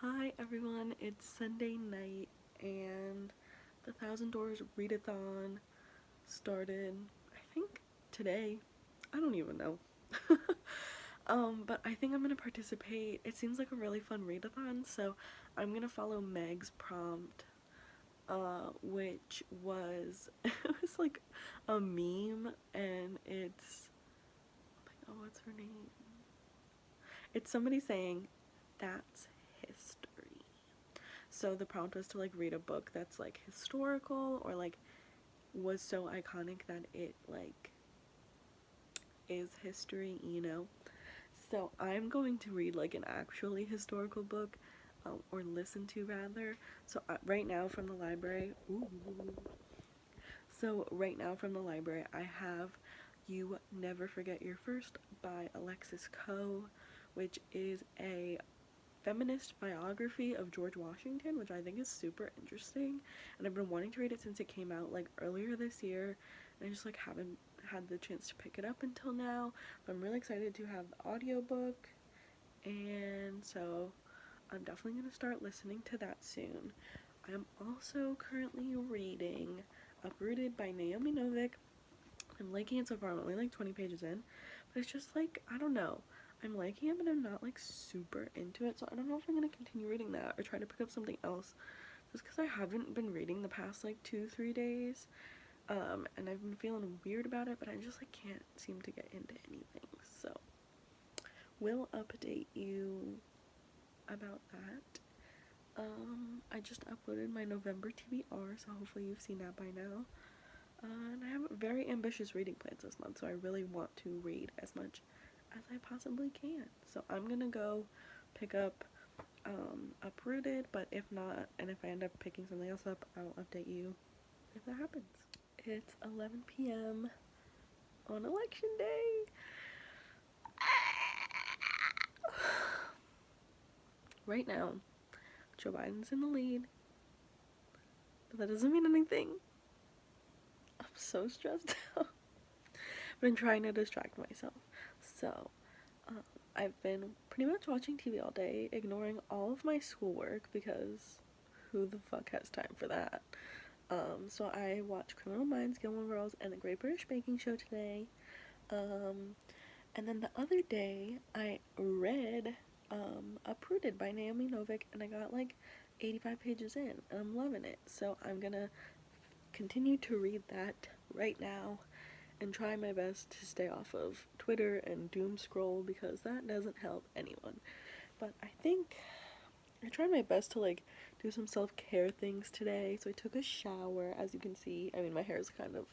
Hi everyone, it's Sunday night and the Thousand Doors Readathon started, I think today. I don't even know. But I think I'm gonna participate. It seems like a really fun readathon, so I'm gonna follow Meg's prompt, which was it was like a meme and it's oh what's her name? It's somebody saying that's history. So the prompt was to like read a book that's like historical or like was so iconic that it like is history. So I'm going to read like an actually historical book, or listen to rather. So right now from the library, I have You Never Forget Your First by Alexis Coe, which is a feminist biography of George Washington, which I think is super interesting. And I've been wanting to read it since it came out like earlier this year, and I just like haven't had the chance to pick it up until now. But I'm really excited to have the audiobook, and so I'm definitely going to start listening to that soon. I am also currently reading Uprooted by Naomi Novik. I'm liking it so far. I'm only like 20 pages in, but it's just like, I don't know. I'm liking it, but I'm not like super into it, so I don't know if I'm gonna continue reading that or try to pick up something else. Just because I haven't been reading the past like 2-3 days, and I've been feeling weird about it, but I just like can't seem to get into anything. So we'll update you about that. I just uploaded my November TBR, so hopefully you've seen that by now. And I have very ambitious reading plans this month, so I really want to read as much as I possibly can. So I'm gonna go pick up Uprooted, but if not, and if I end up picking something else up, I'll update you if that happens. It's 11 p.m. on election day. Right now, Joe Biden's in the lead, but that doesn't mean anything. I'm so stressed out, but I'm trying to distract myself. So, um, I've been pretty much watching TV all day, ignoring all of my schoolwork because who the fuck has time for that? So I watched Criminal Minds, Gilmore Girls, and The Great British Baking Show today. And then the other day I read Uprooted by Naomi Novik, and I got like 85 pages in, and I'm loving it. So I'm gonna continue to read that right now and try my best to stay off of Twitter and doom scroll because that doesn't help anyone. But I think I tried my best to like do some self-care things today. So I took a shower, as you can see. I mean, my hair is kind of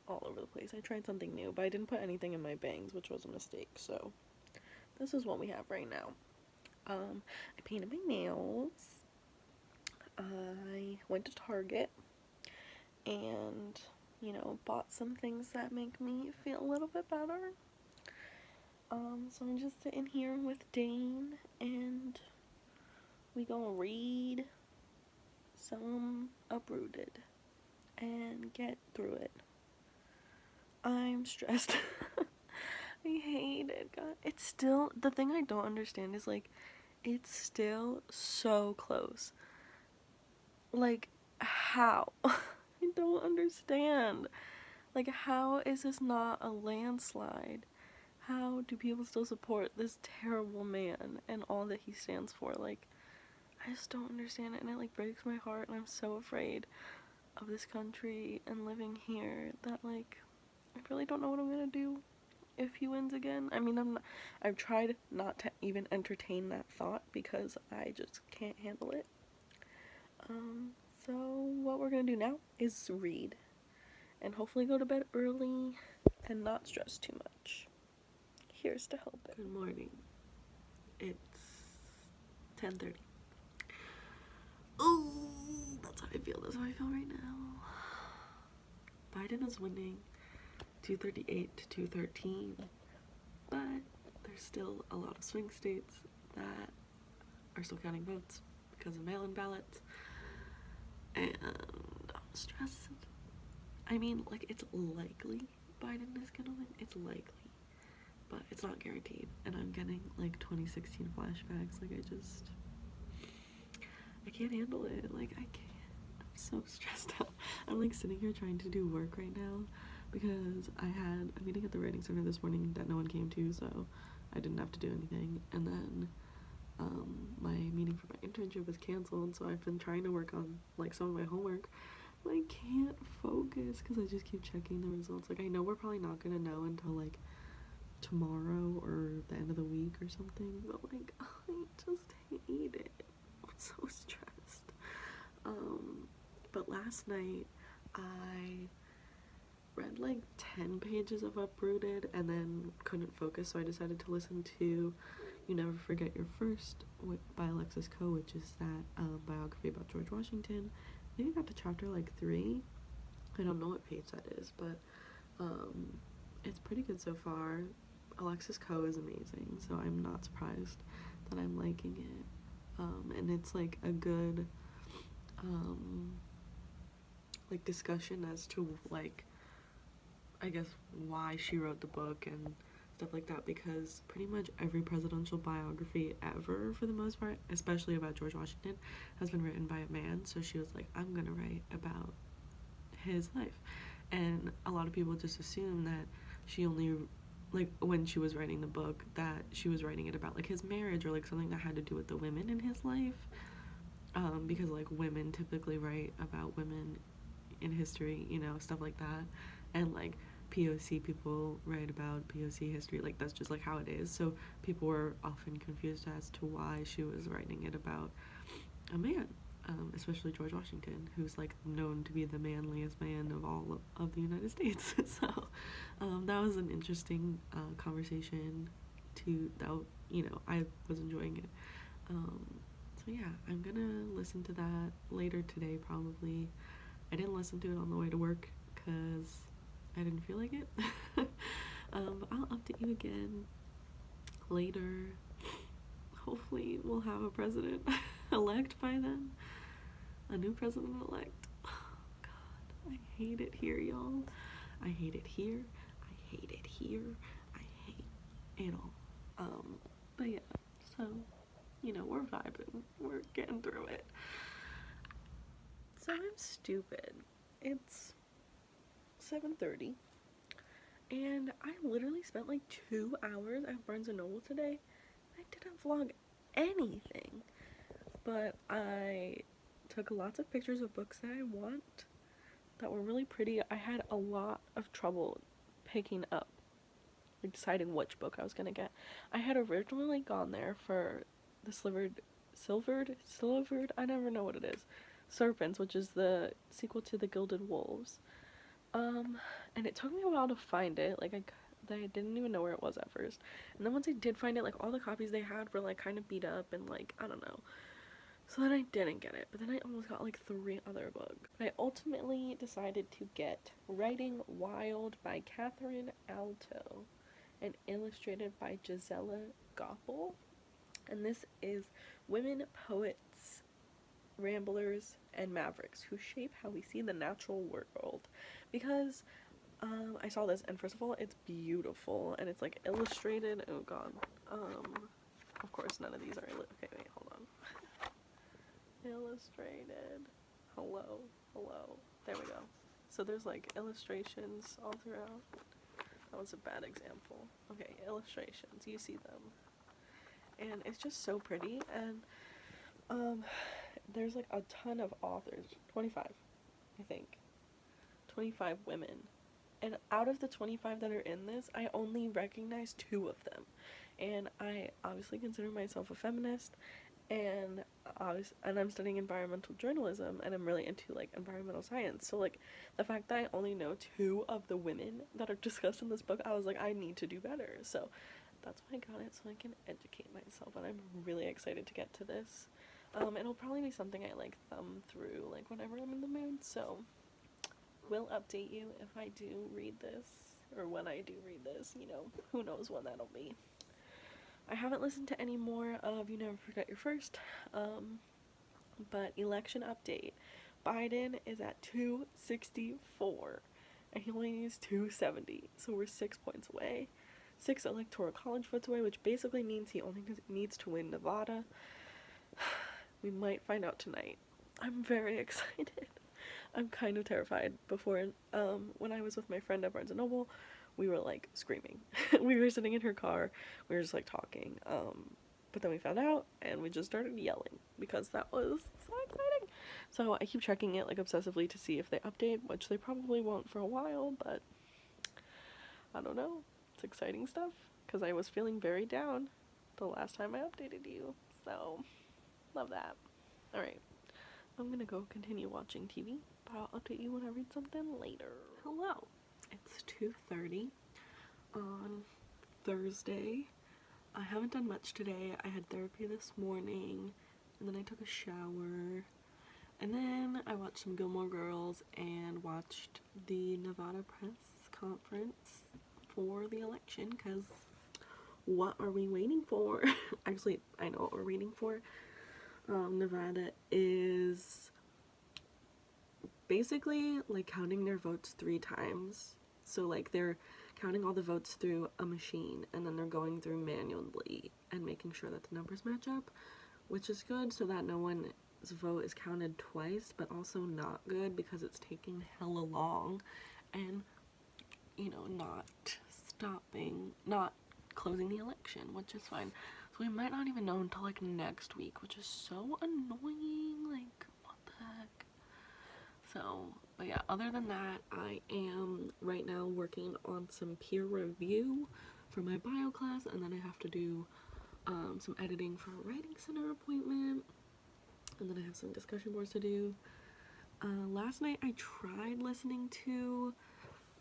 all over the place. I tried something new, but I didn't put anything in my bangs, which was a mistake. So this is what we have right now. I painted my nails. I went to Target and, bought some things that make me feel a little bit better. So I'm just sitting here with Dane and we gonna read some Uprooted and get through it. I'm stressed. I hate it, God. It's still, the thing I don't understand is like, it's still so close. Like, how? I don't understand. Like, how is this not a landslide? How do people still support this terrible man and all that he stands for? Like, I just don't understand it, and it like breaks my heart, and I'm so afraid of this country and living here that like I really don't know what I'm gonna do if he wins again. I mean, I've tried not to even entertain that thought because I just can't handle it. So what we're gonna do now is read and hopefully go to bed early and not stress too much. Here's to help it. Good morning. It's 10:30. Oh, that's how I feel. That's how I feel right now. Biden is winning 238 to 213, but there's still a lot of swing states that are still counting votes because of mail-in ballots, and I'm stressed. I mean, like, it's likely Biden is gonna win. It's likely, but it's not guaranteed. And I'm getting like 2016 flashbacks. Like, I just can't handle it. Like, I can't. I'm so stressed out. I'm like sitting here trying to do work right now because I had a meeting at the writing center this morning that no one came to, so I didn't have to do anything. And then my meeting for my internship was canceled, so I've been trying to work on like some of my homework, but I can't focus because I just keep checking the results. Like, I know we're probably not gonna know until like tomorrow or the end of the week or something, but like, I just hate it. I'm so stressed. But last night I read like 10 pages of Uprooted and then couldn't focus, so I decided to listen to You Never Forget Your First by Alexis Coe, which is that biography about George Washington. I think I got to chapter like 3. I don't know what page that is, but it's pretty good so far. Alexis Coe is amazing, so I'm not surprised that I'm liking it. And it's like a good like discussion as to like, I guess, why she wrote the book and stuff like that, because pretty much every presidential biography ever, for the most part, especially about George Washington, has been written by a man. So she was like, I'm gonna write about his life. And a lot of people just assume that she only, like, when she was writing the book, that she was writing it about like his marriage or like something that had to do with the women in his life, because like women typically write about women in history, you know, stuff like that. And like POC people write about POC history, like that's just like how it is. So people were often confused as to why she was writing it about a man, especially George Washington, who's like known to be the manliest man of all of the United States. So that was an interesting conversation that, you know, I was enjoying it. So yeah, I'm gonna listen to that later today probably. I didn't listen to it on the way to work because I didn't feel like it. But I'll update you again later. Hopefully we'll have a president elect by then. A new president elect. Oh god, I hate it here, y'all. I hate it here. I hate it here. I hate it all. But yeah, so, you know, we're vibing. We're getting through it. So I'm stupid. It's 7:30 and I literally spent like 2 hours at Barnes & Noble today. I didn't vlog anything, but I took lots of pictures of books that I want that were really pretty. I had a lot of trouble picking up, like deciding which book I was gonna get. I had originally gone there for the silvered, I never know what it is, Serpents, which is the sequel to The Gilded Wolves. And it took me a while to find it. Like, I didn't even know where it was at first. And then once I did find it, like, all the copies they had were, like, kind of beat up and, like, I don't know. So then I didn't get it. But then I almost got, like, 3 other books. But I ultimately decided to get Writing Wild by Catherine Alto and illustrated by Gisela Goppel. And this is women poets, ramblers, and mavericks who shape how we see the natural world. Because I saw this, and first of all, it's beautiful, and it's like illustrated. Oh god. Of course none of these are okay, wait, hold on. Illustrated. Hello. There we go. So there's like illustrations all throughout. That was a bad example. Okay, illustrations, you see them. And it's just so pretty, and there's like a ton of authors, 25, I think. 25 women. And out of the 25 that are in this, I only recognize 2 of them. And I obviously consider myself a feminist, and I'm studying environmental journalism, and I'm really into like environmental science. So like the fact that I only know 2 of the women that are discussed in this book, I was like, I need to do better. So that's why I got it, so I can educate myself, and I'm really excited to get to this. It'll probably be something I like thumb through like whenever I'm in the mood, so will update you if I do read this, or when I do read this, you know, who knows when that'll be. I haven't listened to any more of You Never Forget Your First, but election update. Biden is at 264, and he only needs 270, so we're 6 points away. 6 electoral college votes away, which basically means he only needs to win Nevada. We might find out tonight. I'm very excited. I'm kind of terrified. Before, when I was with my friend at Barnes & Noble, we were, like, screaming. We were sitting in her car, we were just, like, talking, but then we found out, and we just started yelling, because that was so exciting. So I keep checking it, like, obsessively to see if they update, which they probably won't for a while, but I don't know. It's exciting stuff, because I was feeling very down the last time I updated you, so love that. Alright, I'm gonna go continue watching TV, but I'll update you when I read something later. Hello, it's 2:30 on Thursday. I haven't done much today. I had therapy this morning, and then I took a shower, and then I watched some Gilmore Girls and watched the Nevada press conference for the election, because what are we waiting for? Actually, I know what we're waiting for. Nevada is basically like counting their votes 3 times. So like they're counting all the votes through a machine, and then they're going through manually and making sure that the numbers match up, which is good so that no one's vote is counted twice, but also not good because it's taking hella long and, you know, not closing the election, which is fine. So we might not even know until like next week, which is so annoying. Like, what the heck? So, but yeah, other than that, I am right now working on some peer review for my bio class, and then I have to do some editing for a writing center appointment, and then I have some discussion boards to do. Last night I tried listening to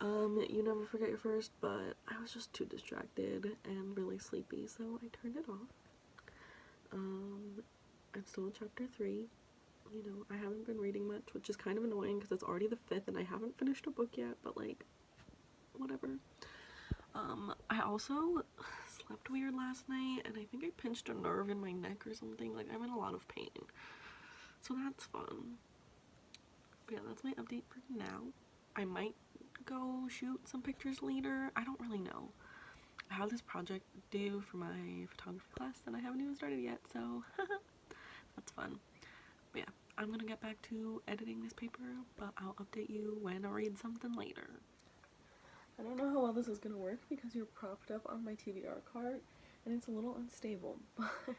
You Never Forget Your First, but I was just too distracted and really sleepy, so I turned it off. I'm still in chapter 3. You know, I haven't been reading much, which is kind of annoying because it's already the 5th and I haven't finished a book yet, but like, whatever. I also slept weird last night, and I think I pinched a nerve in my neck or something. Like, I'm in a lot of pain, so that's fun. But yeah, that's my update for now. I might go shoot some pictures later. I don't really know. I have this project due for my photography class and I haven't even started yet, so that's fun. But yeah, I'm gonna get back to editing this paper, but I'll update you when I read something later. I don't know how well this is gonna work because you're propped up on my TBR cart and it's a little unstable, but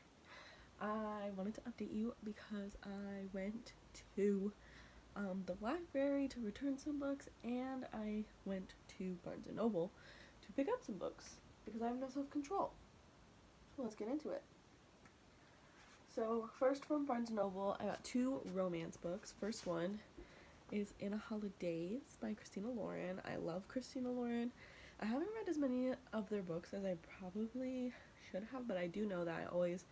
I wanted to update you because I went to the library to return some books, and I went to Barnes & Noble to pick up some books because I have no self-control. So let's get into it. So first, from Barnes & Noble, I got 2 romance books. First one is In a Holidays by Christina Lauren. I love Christina Lauren. I haven't read as many of their books as I probably should have, but I do know that I always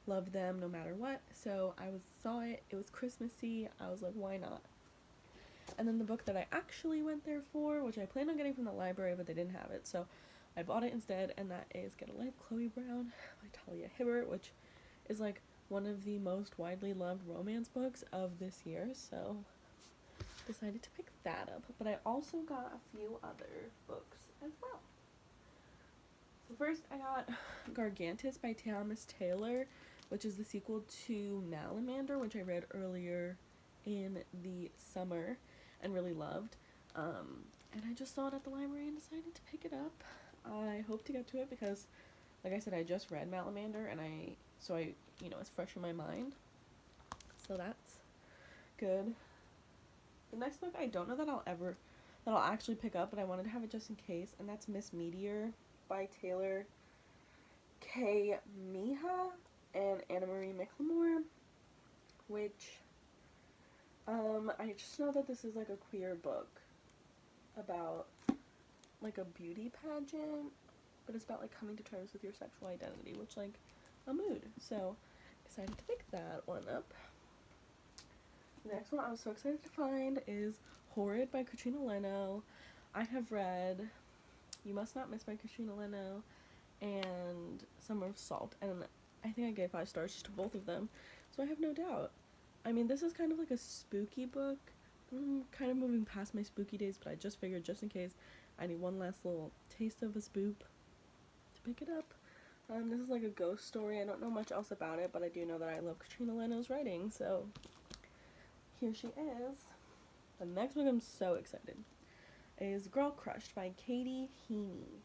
love them no matter what. So I saw it was Christmassy. I was like, why not? And then the book that I actually went there for, which I planned on getting from the library, but they didn't have it, so I bought it instead, and that is Get a Life, Chloe Brown by Talia Hibbert, which is like one of the most widely loved romance books of this year, so decided to pick that up. But I also got a few other books as well. So first I got Gargantus by Thomas Taylor, which is the sequel to Malamander, which I read earlier in the summer and really loved. And I just saw it at the library and decided to pick it up. I hope to get to it because, like I said, I just read Malamander, and you know, it's fresh in my mind. So that's good. The next book I don't know that I'll actually pick up, but I wanted to have it just in case, and that's Miss Meteor by Taylor K. Miha and Anna Marie McLemore, which I just know that this is like a queer book about like a beauty pageant, but it's about like coming to terms with your sexual identity, which like a mood. So decided to pick that one up. The next one I was so excited to find is Horrid by Katrina Leno. I have read You Must Not Miss by Katrina Leno and Summer of Salt, and I think I gave 5 stars to both of them, so I have no doubt. I mean, this is kind of like a spooky book. I'm kind of moving past my spooky days, but I just figured just in case I need one last little taste of a spoop to pick it up. This is like a ghost story. I don't know much else about it, but I do know that I love Katrina Leno's writing, so here she is. The next book I'm so excited is Girl Crushed by Katie Heaney.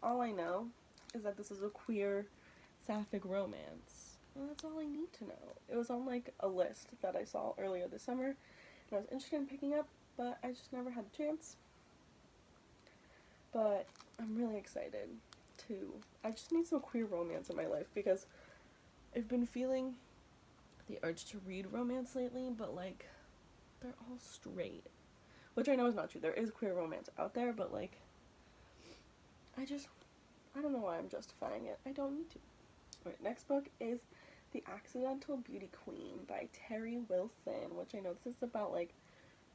All I know is that this is a queer sapphic romance. And that's all I need to know. It was on like a list that I saw earlier this summer, and I was interested in picking up, but I just never had the chance. But I'm really excited to. I just need some queer romance in my life because I've been feeling the urge to read romance lately, but like they're all straight, which I know is not true. There is queer romance out there, but like I don't know why I'm justifying it. I don't need to. Alright, next book is The Accidental Beauty Queen by Terry Wilson, which I know this is about like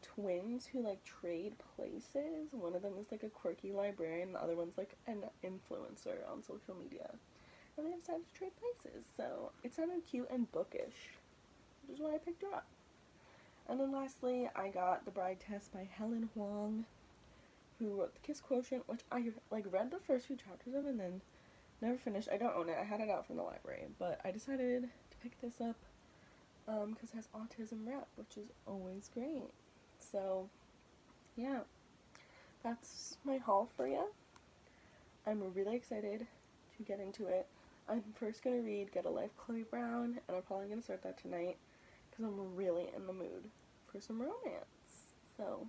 twins who like trade places. One of them is like a quirky librarian, the other one's like an influencer on social media. And they decided to trade places. So it sounded cute and bookish, which is why I picked her up. And then lastly, I got The Bride Test by Helen Huang, who wrote The Kiss Quotient, which I like read the first few chapters of and then never finished. I don't own it. I had it out from the library, but I decided to pick this up because it has autism rep, which is always great. So, yeah, that's my haul for you. I'm really excited to get into it. I'm first going to read Get a Life, Chloe Brown, and I'm probably going to start that tonight because I'm really in the mood for some romance. So,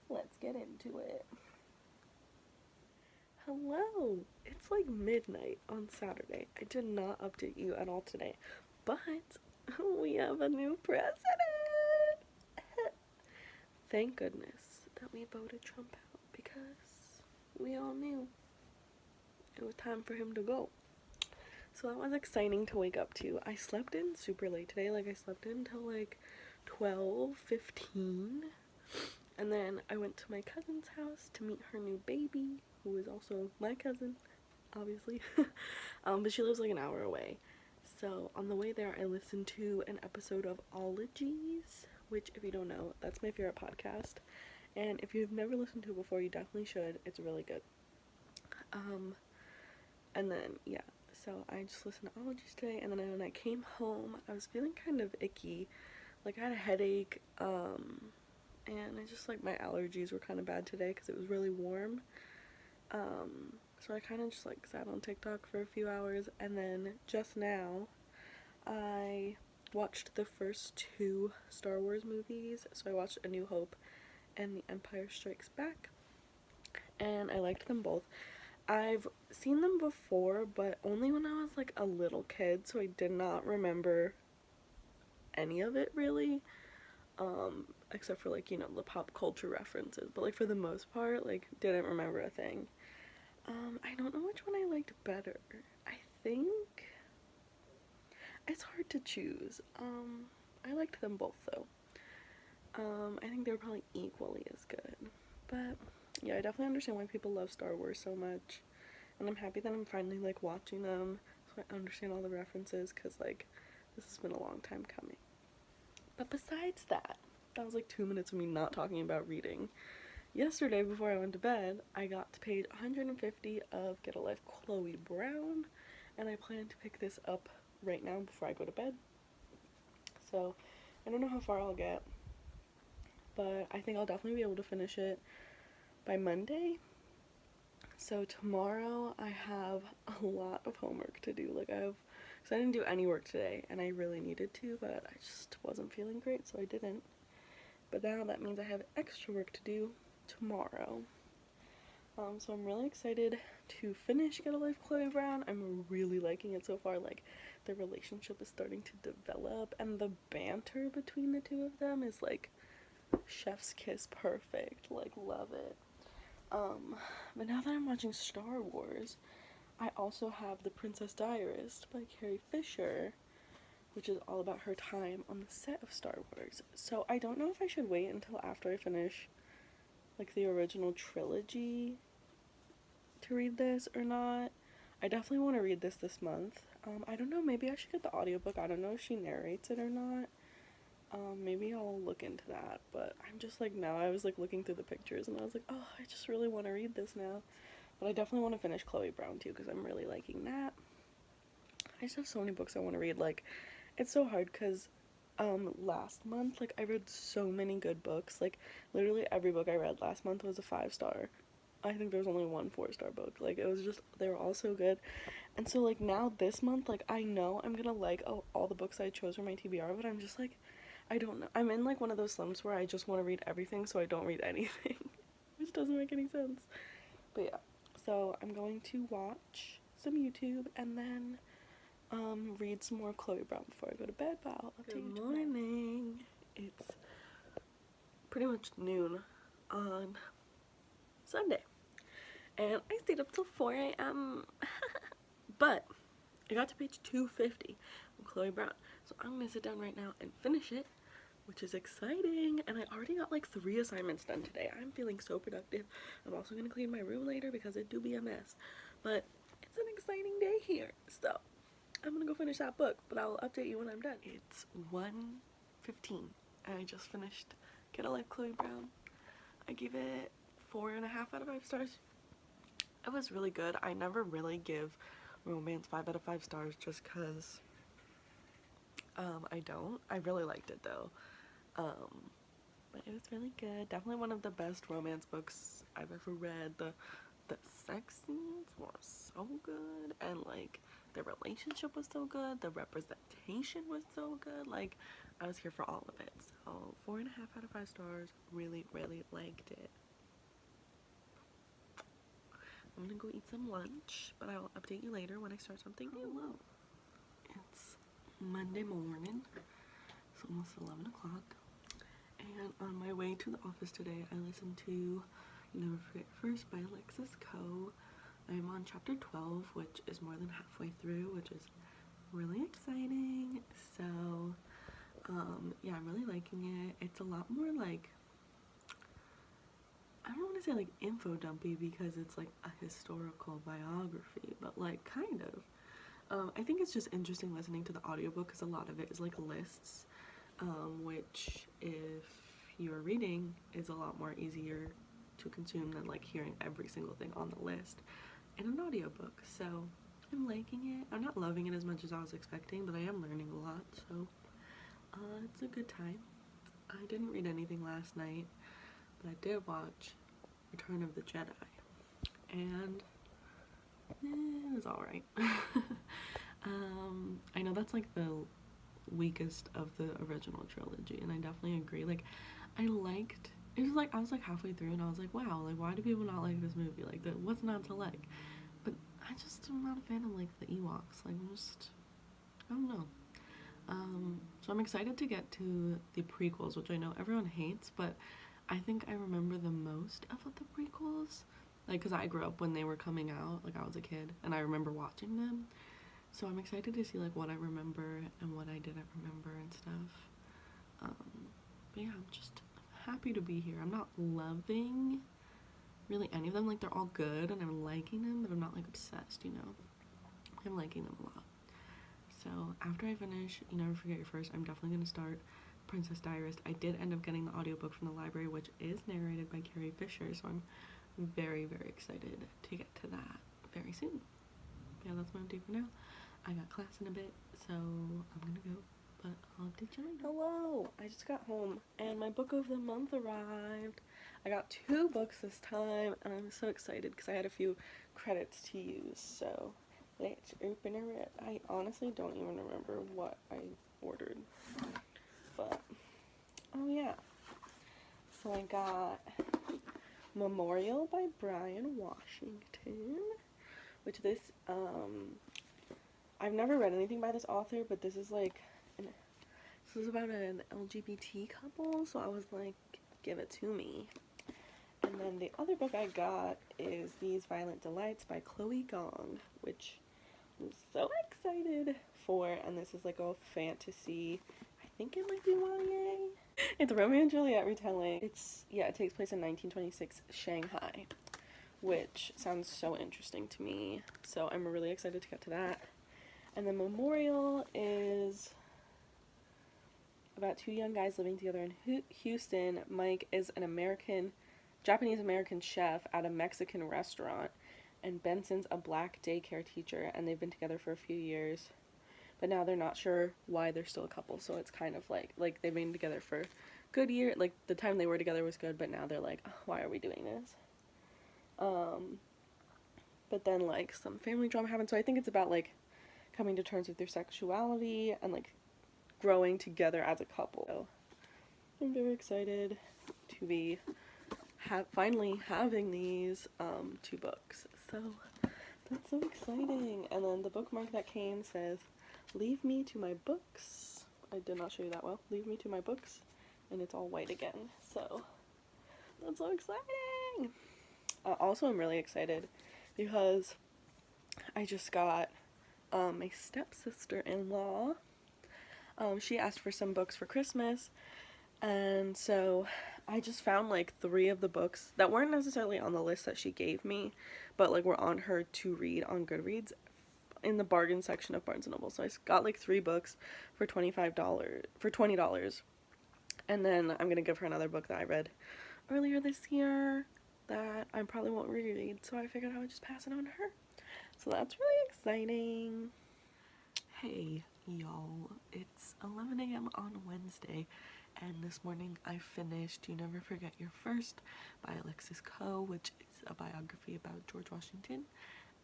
let's get into it. Hello! It's like midnight on Saturday. I did not update you at all today, but we have a new president! Thank goodness that we voted Trump out because we all knew it was time for him to go. So that was exciting to wake up to. I slept in super late today. Like I slept in until like 12:15. And then I went to my cousin's house to meet her new baby, who is also my cousin, obviously. But she lives like an hour away. So on the way there, I listened to an episode of Ologies, which, if you don't know, that's my favorite podcast. And if you've never listened to it before, you definitely should. It's really good. And then, yeah, so I just listened to Ologies today, and then when I came home, I was feeling kind of icky. Like, I had a headache, and I just, like, my allergies were kind of bad today because it was really warm. So I kind of just, like, sat on TikTok for a few hours, and then just now, I watched the first two Star Wars movies. So I watched A New Hope and The Empire Strikes Back, and I liked them both. I've seen them before, but only when I was, like, a little kid, so I did not remember any of it, really. Except for, like, you know, the pop culture references, but, like, for the most part, like, didn't remember a thing. I don't know which one I liked better. I think it's hard to choose. I liked them both, though. I think they were probably equally as good, but yeah, I definitely understand why people love Star Wars so much, and I'm happy that I'm finally, like, watching them, so I understand all the references, because, like, this has been a long time coming. But besides that, that was like 2 minutes of me not talking about reading. Yesterday, before I went to bed, I got to page 150 of Get a Life, Chloe Brown, and I plan to pick this up right now before I go to bed. So, I don't know how far I'll get, but I think I'll definitely be able to finish it by Monday. So tomorrow I have a lot of homework to do. Like, because I didn't do any work today, and I really needed to, but I just wasn't feeling great, so I didn't. But now that means I have extra work to do tomorrow. So I'm really excited to finish Get a Life, Chloe Brown. I'm really liking it so far. Like, the relationship is starting to develop, and the banter between the two of them is like chef's kiss perfect. Like, love it. But now that I'm watching Star Wars, I also have The Princess Diarist by Carrie Fisher, which is all about her time on the set of Star Wars. So I don't know if I should wait until after I finish, like, the original trilogy to read this or not. I definitely want to read this month. I don't know, maybe I should get the audiobook. I don't know if she narrates it or not. Maybe I'll look into that, but I'm just like, now I was like looking through the pictures and I was like, oh, I just really want to read this now. But I definitely want to finish Chloe Brown too because I'm really liking that. I just have so many books I want to read. Like, it's so hard because last month, like, I read so many good books. Like, literally every book I read last month was a 5-star. I think there was only one 4-star book. Like, it was just, they were all so good. And so, like, now this month, like, I know I'm gonna like all the books I chose for my TBR, but I'm just like, I don't know. I'm in like one of those slumps where I just want to read everything, so I don't read anything, which doesn't make any sense. But yeah, so I'm going to watch some YouTube and then read some more Chloe Brown before I go to bed. But I'll update you. Good morning. It's pretty much noon on Sunday, and I stayed up till 4 a.m. But I got to page 250 of Chloe Brown, so I'm gonna sit down right now and finish it, which is exciting. And I already got like 3 assignments done today. I'm feeling so productive. I'm also gonna clean my room later because it do be a mess, but it's an exciting day here. So I'm gonna go finish that book, but I'll update you when I'm done. It's 1:15 and I just finished Get a Life Chloe Brown. I gave it 4.5 out of 5 stars. It was really good. I never really give romance 5 out of 5 stars just because I don't. I really liked it though. But it was really good. Definitely one of the best romance books I've ever read. The sex scenes were so good, and like the relationship was so good, the representation was so good. Like, I was here for all of it. So 4.5 out of 5 stars. Really, really liked it. I'm gonna go eat some lunch, but I will update you later when I start something new. Hello. It's Monday morning. It's almost 11 o'clock. And on my way to the office today, I listened to You Never Forget First by Alexis Coe. I'm on chapter 12, which is more than halfway through, which is really exciting. So, yeah, I'm really liking it. It's a lot more like, I don't want to say like info dumpy because it's like a historical biography, but like kind of. I think it's just interesting listening to the audiobook because a lot of it is like lists, which if you're reading is a lot more easier to consume than like hearing every single thing on the list in an audiobook. So I'm liking it. I'm not loving it as much as I was expecting, but I am learning a lot, so it's a good time. I didn't read anything last night, but I did watch Return of the Jedi, and it was alright. I know that's like the weakest of the original trilogy, and I definitely agree. Like, I liked it. Was like I was like halfway through and I was like, wow, like why do people not like this movie? Like, what's not to like? But I just am not a fan of like the Ewoks. Like, I don't know. So I'm excited to get to the prequels, which I know everyone hates, but I think I remember the most of the prequels, like, because I grew up when they were coming out. Like, I was a kid and I remember watching them. So I'm excited to see like what I remember and what I didn't remember and stuff. But yeah, I'm just happy to be here. I'm not loving really any of them. Like, they're all good and I'm liking them, but I'm not like obsessed, you know. I'm liking them a lot. So after I finish You Never Forget Your First, I'm definitely gonna start Princess Diarist. I did end up getting the audiobook from the library, which is narrated by Carrie Fisher, so I'm very, very excited to get to that very soon. Yeah, that's what I'm doing for now. I got class in a bit, so I'm gonna go, but I'll update you later. Hello! I just got home, and my book of the month arrived. I got 2 books this time, and I'm so excited because I had a few credits to use, so let's open it. I honestly don't even remember what I ordered, but, oh yeah. So I got Memorial by Bryan Washington, which this, I've never read anything by this author, but this is like, this is about an LGBT couple, so I was like, give it to me. And then the other book I got is These Violent Delights by Chloe Gong, which I'm so excited for, and this is like a fantasy, I think it might be YA. It's Romeo and Juliet retelling. It takes place in 1926 Shanghai, which sounds so interesting to me, so I'm really excited to get to that. And then Memorial is about 2 young guys living together in Houston. Mike is an Japanese-American chef at a Mexican restaurant, and Benson's a black daycare teacher, and they've been together for a few years, but now they're not sure why they're still a couple. So it's kind of like they've been together for good year. Like the time they were together was good, but now they're like, oh, why are we doing this? But then like some family drama happens. So I think it's about like coming to terms with their sexuality and like growing together as a couple. So I'm very excited to be finally having these 2 books. So that's so exciting. And then the bookmark that came says, "Leave me to my books." I did not show you that well. "Leave me to my books," and it's all white again. So that's so exciting. Also, I'm really excited because I just got my stepsister-in-law. She asked for some books for Christmas, and so I just found like 3 of the books that weren't necessarily on the list that she gave me, but like were on her to read on Goodreads in the bargain section of Barnes & Noble. So I got like 3 books for $20, and then I'm gonna give her another book that I read earlier this year that I probably won't reread, so I figured I would just pass it on to her. So that's really exciting. Hey y'all, it's 11 a.m. on Wednesday, and this morning I finished You Never Forget Your First by Alexis Coe, which is a biography about George Washington,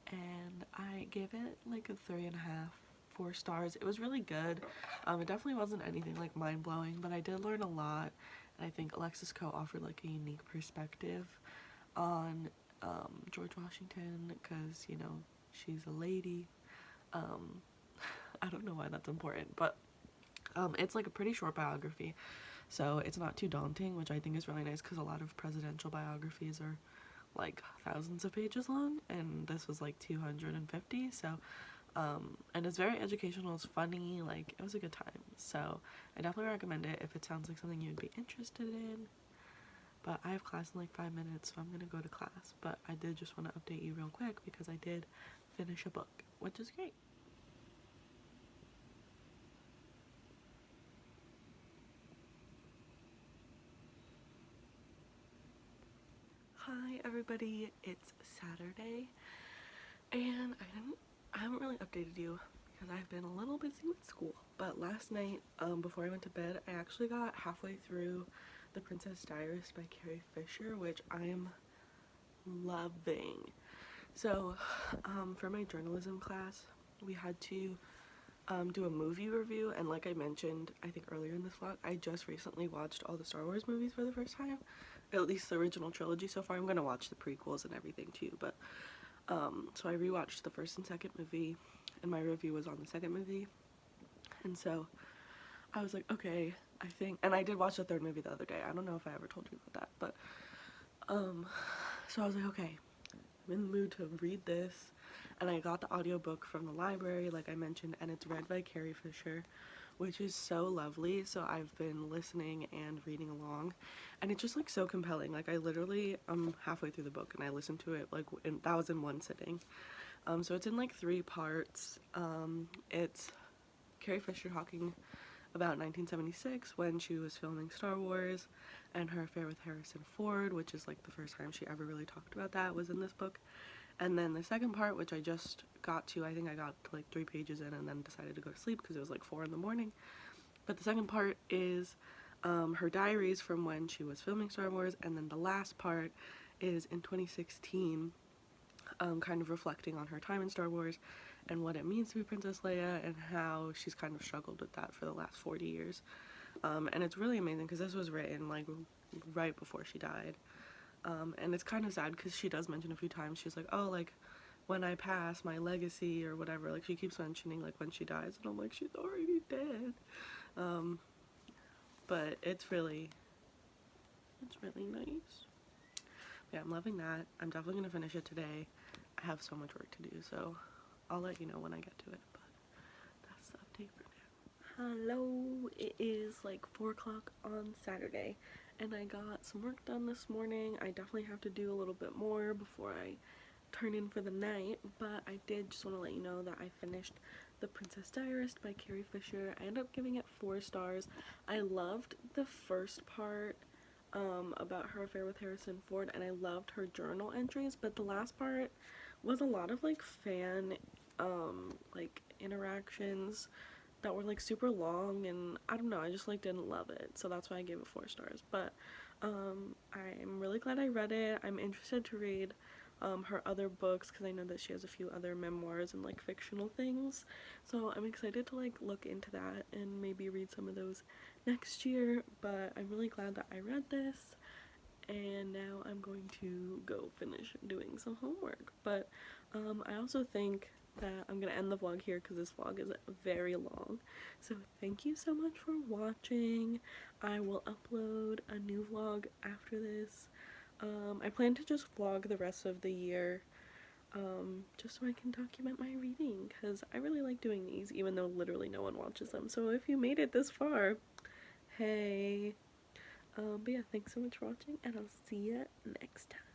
and I gave it like a 3.5, 4 stars. It was really good. It definitely wasn't anything like mind-blowing, but I did learn a lot, and I think Alexis Coe offered like a unique perspective on George Washington, because, you know, she's a lady. I don't know why that's important, but it's like a pretty short biography, so it's not too daunting, which I think is really nice, because a lot of presidential biographies are like thousands of pages long, and this was like 250, so and it's very educational, it's funny, like it was a good time, so I definitely recommend it if it sounds like something you'd be interested in. But I have class in like 5 minutes, so I'm gonna go to class, but I did just want to update you real quick because I did finish a book, which is great. Hi everybody, it's Saturday, and I haven't really updated you because I've been a little busy with school, but last night, before I went to bed, I actually got halfway through The Princess Diaries by Carrie Fisher, which I am loving. So, for my journalism class, we had to do a movie review, and like I mentioned, I think earlier in this vlog, I just recently watched all the Star Wars movies for the first time, at least the original trilogy so far. I'm gonna watch the prequels and everything too, but so I rewatched the first and second movie, and my review was on the second movie, and so I was like, okay, I think, and I did watch the third movie the other day. I don't know if I ever told you about that, but so I was like, okay, I'm in the mood to read this, and I got the audiobook from the library, like I mentioned, and it's read by Carrie Fisher, which is so lovely. So I've been listening and reading along, and it's just like so compelling. Like I literally, I'm halfway through the book and I listened to it like that was in one sitting. So it's in like 3 parts. It's Carrie Fisher talking about 1976 when she was filming Star Wars, and her affair with Harrison Ford, which is like the first time she ever really talked about that, was in this book. And then the second part, which I just got to, I think I got to like 3 pages in and then decided to go to sleep because it was like 4 in the morning. But the second part is her diaries from when she was filming Star Wars, and then the last part is in 2016, kind of reflecting on her time in Star Wars and what it means to be Princess Leia, and how she's kind of struggled with that for the last 40 years. And it's really amazing because this was written like right before she died. And it's kind of sad because she does mention a few times, she's like, oh, like, when I pass, my legacy or whatever, like she keeps mentioning like when she dies, and I'm like, she's already dead. But it's really nice. Yeah, I'm loving that. I'm definitely gonna finish it today. I have so much work to do, so I'll let you know when I get to it, but that's the update for now. Hello, it is like 4 o'clock on Saturday, and I got some work done this morning. I definitely have to do a little bit more before I turn in for the night, but I did just want to let you know that I finished The Princess Diarist by Carrie Fisher. I ended up giving it 4 stars. I loved the first part about her affair with Harrison Ford, and I loved her journal entries, but the last part was a lot of like fan like interactions that were like super long, and I don't know, I just like didn't love it, so that's why I gave it 4 stars. But I'm really glad I read it. I'm interested to read her other books because I know that she has a few other memoirs and like fictional things, so I'm excited to like look into that and maybe read some of those next year. But I'm really glad that I read this, and now I'm going to go finish doing some homework. But I also think that I'm gonna end the vlog here because this vlog is very long. So thank you so much for watching. I will upload a new vlog after this. I plan to just vlog the rest of the year, just so I can document my reading because I really like doing these even though literally no one watches them. So if you made it this far, hey. But yeah, thanks so much for watching, and I'll see you next time.